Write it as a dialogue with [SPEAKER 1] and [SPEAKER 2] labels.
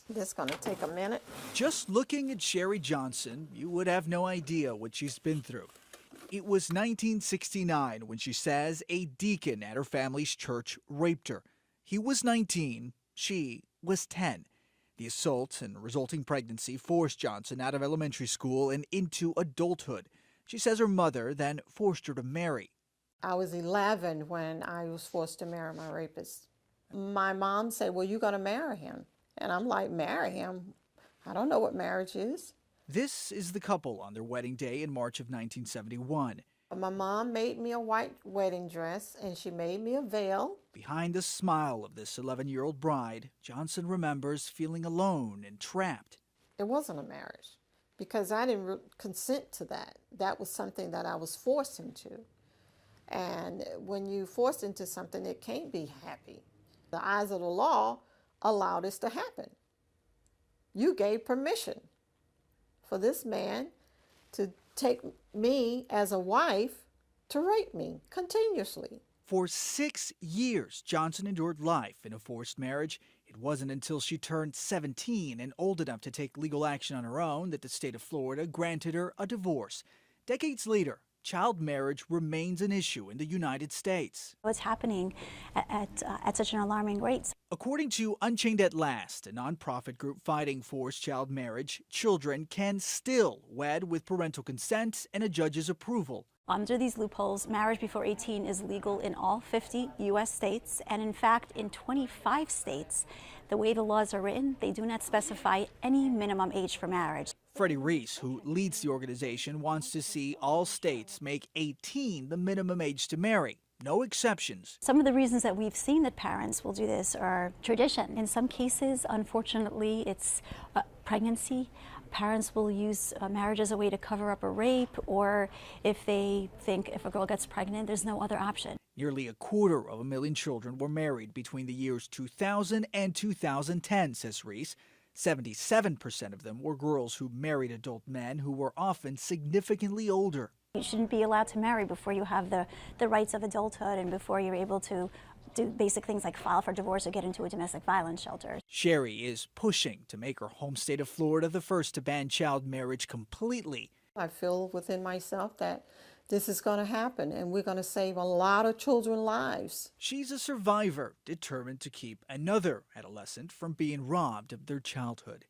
[SPEAKER 1] This is going to take a minute.
[SPEAKER 2] Just looking at Sherry Johnson, you would have no idea what she's been through. It was 1969 when she says a deacon at her family's church raped her. He was 19, she was 10. The assault and resulting pregnancy forced Johnson out of elementary school and into adulthood. She says her mother then forced her to marry.
[SPEAKER 1] I was 11 when I was forced to marry my rapist. My mom said, well, you're going to marry him. And I'm like, marry him? I don't know what marriage is.
[SPEAKER 2] This is the couple on their wedding day in March of 1971.
[SPEAKER 1] My mom made me a white wedding dress, and she made me a veil.
[SPEAKER 2] Behind the smile of this 11-year-old bride, Johnson remembers feeling alone and trapped.
[SPEAKER 1] It wasn't a marriage because I didn't consent to that. That was something that I was forced into. And when you forced into something, it can't be happy. The eyes of the law allowed this to happen. You gave permission for this man to take me as a wife to rape me continuously.
[SPEAKER 2] For 6 years, Johnson endured life in a forced marriage. It wasn't until she turned 17 and old enough to take legal action on her own that the state of Florida granted her a divorce. Decades later, child marriage remains an issue in the United States.
[SPEAKER 3] What's happening at such an alarming rate?
[SPEAKER 2] According to Unchained at Last, a nonprofit group fighting forced child marriage, children can still wed with parental consent and a judge's approval.
[SPEAKER 3] Under these loopholes, marriage before 18 is legal in all 50 U.S. states, and in fact, in 25 states, the way the laws are written, they do not specify any minimum age for marriage.
[SPEAKER 2] Freddie Reese, who leads the organization, wants to see all states make 18 the minimum age to marry. No exceptions.
[SPEAKER 3] Some of the reasons that we've seen that parents will do this are tradition. In some cases, unfortunately, it's pregnancy. Parents will use marriage as a way to cover up a rape, or if they think if a girl gets pregnant, there's no other option.
[SPEAKER 2] Nearly 250,000 children were married between the years 2000 and 2010, says Reese. 77% of them were girls who married adult men who were often significantly older.
[SPEAKER 3] You shouldn't be allowed to marry before you have the rights of adulthood and before you're able to do basic things like file for divorce or get into a domestic violence shelter.
[SPEAKER 2] Sherry is pushing to make her home state of Florida the first to ban child marriage completely.
[SPEAKER 1] I feel within myself that this is going to happen and we're going to save a lot of children's lives.
[SPEAKER 2] She's a survivor determined to keep another adolescent from being robbed of their childhood.